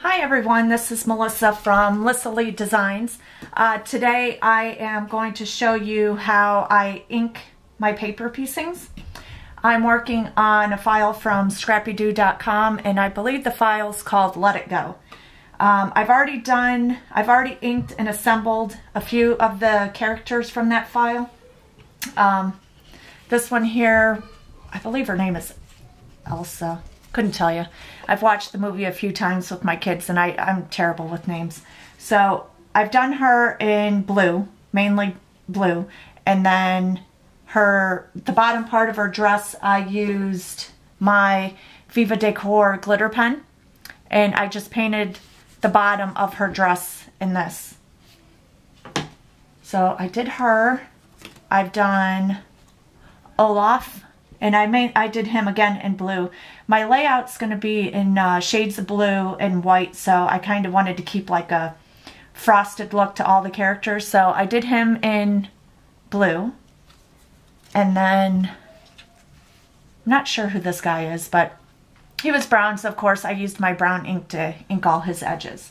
Hi everyone, this is Melissa from Lissa Lee Designs. Today I am going to show you how I ink my paper piecings. I'm working on a file from scrappydoo.com and I believe the file is called Let It Go. I've already inked and assembled a few of the characters from that file. This one here, I believe her name is Elsa. Couldn't tell you. I've watched the movie a few times with my kids and I'm terrible with names. So I've done her in blue, mainly blue, and then the bottom part of her dress I used my Viva Decor glitter pen and I just painted the bottom of her dress in this. So I did her. I've done Olaf. And I did him again in blue. My layout's going to be in shades of blue and white, so I kind of wanted to keep like a frosted look to all the characters. So I did him in blue. And then, I'm not sure who this guy is, but he was brown, so of course I used my brown ink to ink all his edges.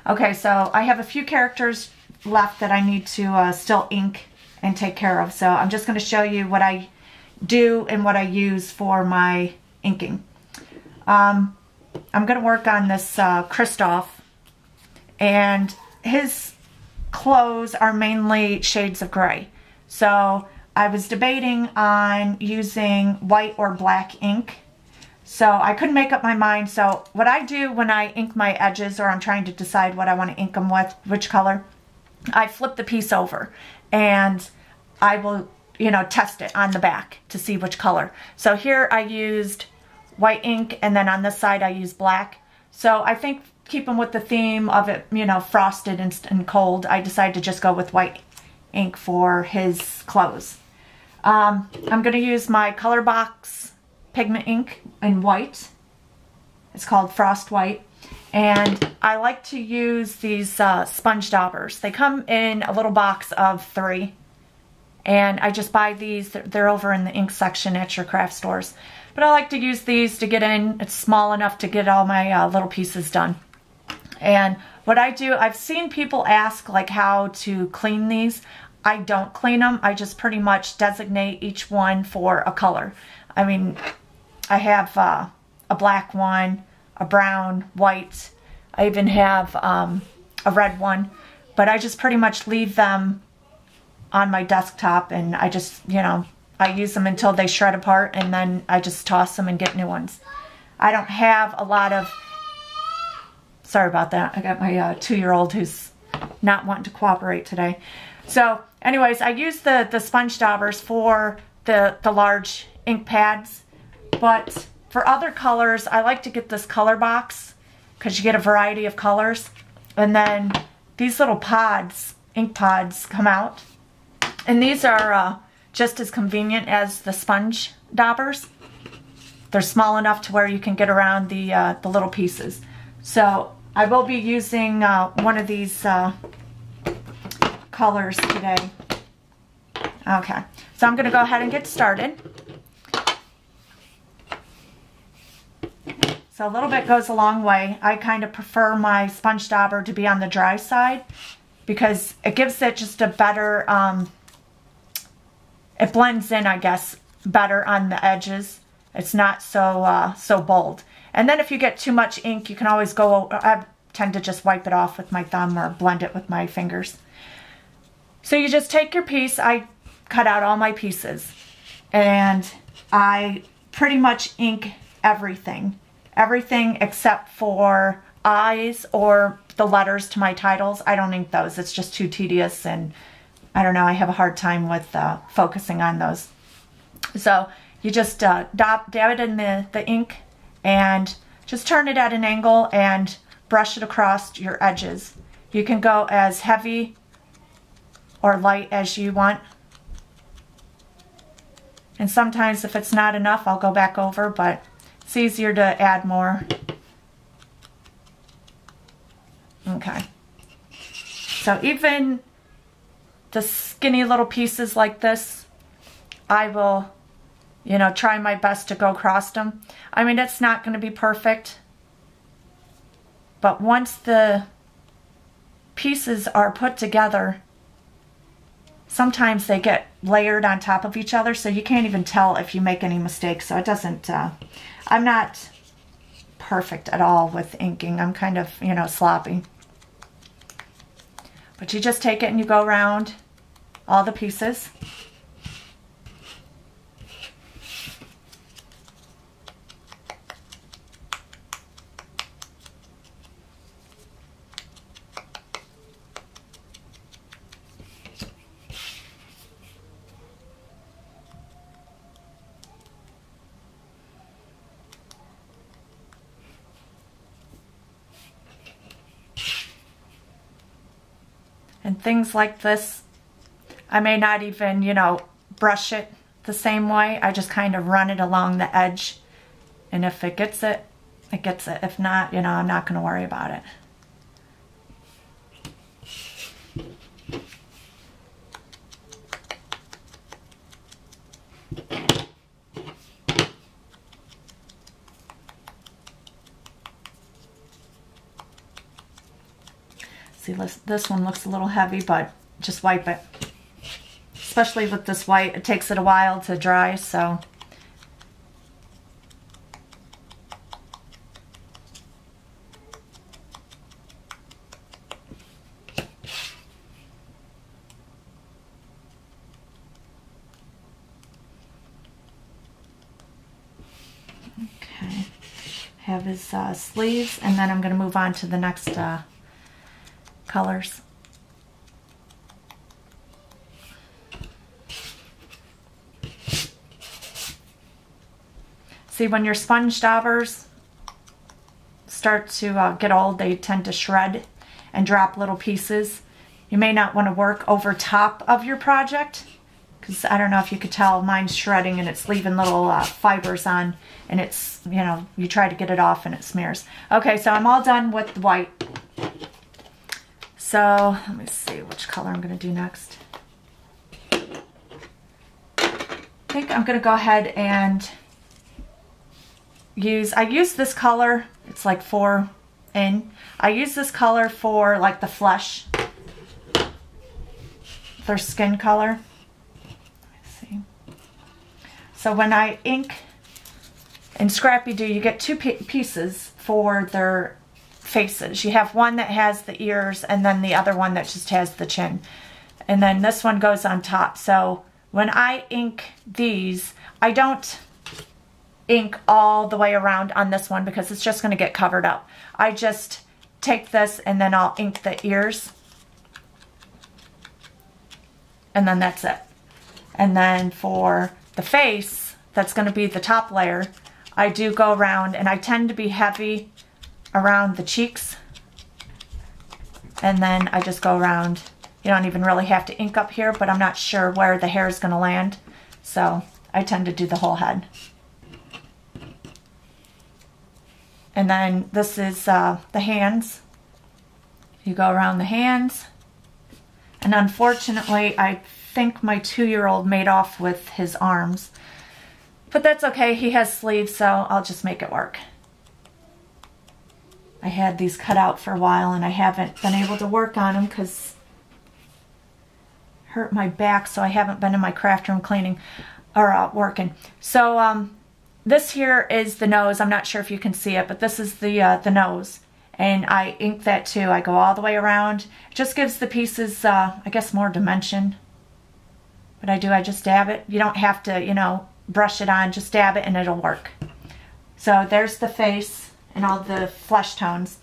Okay, so I have a few characters left that I need to still ink and take care of. So I'm just going to show you what I do and what I use for my inking. I'm going to work on this Kristoff, and his clothes are mainly shades of gray. So I was debating on using white or black ink. So I couldn't make up my mind. So what I do when I ink my edges, or I'm trying to decide what I want to ink them with, which color, I flip the piece over and I will test it on the back to see which color. So here I used white ink, and then on this side I used black. So I think keeping with the theme of it, frosted and cold, I decided to just go with white ink for his clothes. I'm going to use my Colorbox pigment ink in white. It's called Frost White. And I like to use these sponge daubers. They come in a little box of 3. And I just buy these. They're over in the ink section at your craft stores. But I like to use these to get in. It's small enough to get all my little pieces done. And what I do, I've seen people ask like how to clean these. I don't clean them. I just pretty much designate each one for a color. I mean, I have a black one, a brown, white. I even have a red one. But I just pretty much leave them on my desktop, and I just, I use them until they shred apart, and then I just toss them and get new ones. I don't have a lot of, sorry about that, I got my 2-year-old who's not wanting to cooperate today. So anyways, I use the sponge daubers for the large ink pads, but for other colors, I like to get this color box because you get a variety of colors, and then these little pods, ink pods, come out. And these are just as convenient as the sponge daubers. They're small enough to where you can get around the little pieces. So I will be using one of these colors today. Okay, so I'm going to go ahead and get started. So a little bit goes a long way. I kind of prefer my sponge dauber to be on the dry side because it gives it just a better... it blends in, I guess, better on the edges. It's not so bold. And then if you get too much ink, you can always go, I tend to just wipe it off with my thumb or blend it with my fingers. So you just take your piece. I cut out all my pieces. And I pretty much ink everything. Everything except for eyes or the letters to my titles. I don't ink those. It's just too tedious, and I don't know, I have a hard time with focusing on those. So you just dab it in the ink and just turn it at an angle and brush it across your edges. You can go as heavy or light as you want. And sometimes if it's not enough, I'll go back over, but it's easier to add more. Okay. So even the skinny little pieces like this, I will, try my best to go across them. I mean, it's not going to be perfect, But once the pieces are put together, sometimes they get layered on top of each other, so you can't even tell if you make any mistakes. So it doesn't, I'm not perfect at all with inking. I'm kind of, you know, sloppy. But you just take it and you go around all the pieces. And things like this, I may not even, you know, brush it the same way. I just kind of run it along the edge. And if it gets it, it gets it. If not, you know, I'm not going to worry about it. See, this one looks a little heavy, but just wipe it. Especially with this white, it takes it a while to dry, so. Okay, have his sleeves, and then I'm going to move on to the next colors. See, when your sponge daubers start to get old, they tend to shred and drop little pieces. You may not want to work over top of your project, because I don't know if you could tell, mine's shredding and it's leaving little fibers on, and it's, you know, you try to get it off and it smears. Okay, so I'm all done with the white. So let me see which color I'm going to do next. I think I'm going to go ahead and I use this color. It's like 4 in. I use this color for like the flesh, their skin color. Let me see. So when I ink in Scrappy Doo, you get 2 pieces for their faces. You have one that has the ears and then the other one that just has the chin. And then this one goes on top. So when I ink these, I don't ink all the way around on this one because it's just going to get covered up. I just take this and then I'll ink the ears. And then that's it. And then for the face, that's going to be the top layer, I do go around, and I tend to be heavy around the cheeks, and then I just go around. You don't even really have to ink up here, but I'm not sure where the hair is going to land, so I tend to do the whole head. And then this is the hands. You go around the hands, and unfortunately I think my 2-year-old made off with his arms, but that's okay, he has sleeves, so I'll just make it work. I had these cut out for a while and I haven't been able to work on them because hurt my back, so I haven't been in my craft room cleaning or working. So this here is the nose. I'm not sure if you can see it, but this is the nose, and I ink that too. I go all the way around. It just gives the pieces, I guess, more dimension. What I just dab it. You don't have to, you know, brush it on. Just dab it and it'll work. So there's the face and all the flesh tones.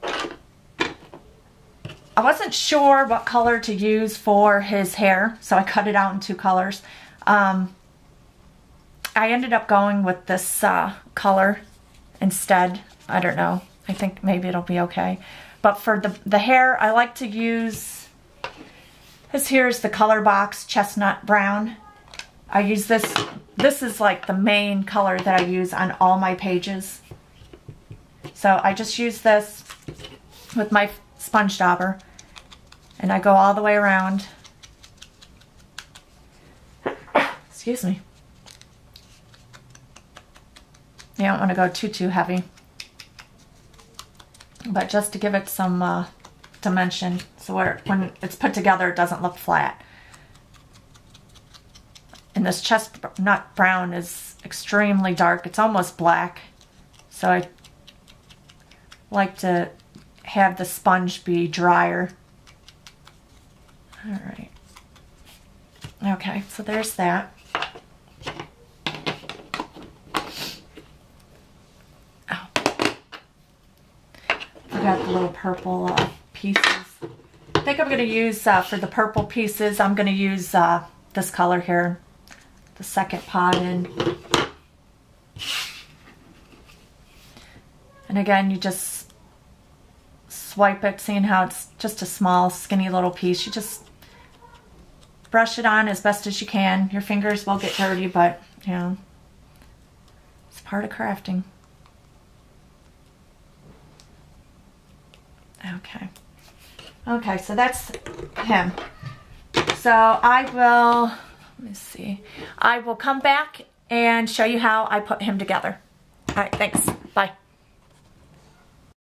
I wasn't sure what color to use for his hair, so I cut it out in 2 colors. I ended up going with this color instead. I don't know. I think maybe it'll be okay. But for the hair, I like to use, this here is the Color Box Chestnut Brown. I use this. This is like the main color that I use on all my pages. So I just use this with my sponge dauber, and I go all the way around. Excuse me. You don't want to go too heavy. but just to give it some dimension, so when it's put together it doesn't look flat. And this chestnut brown is extremely dark. It's almost black. So I like to have the sponge be drier. All right. Okay, so there's that. Oh. Forgot the little purple pieces. I think I'm going to use, for the purple pieces, I'm going to use this color here. The second pot in. And again, you just swipe it, seeing how it's just a small, skinny little piece. You just brush it on as best as you can. Your fingers will get dirty, but, you know, it's part of crafting. Okay. Okay, so that's him. So I will... Let me see. I will come back and show you how I put him together. All right, thanks.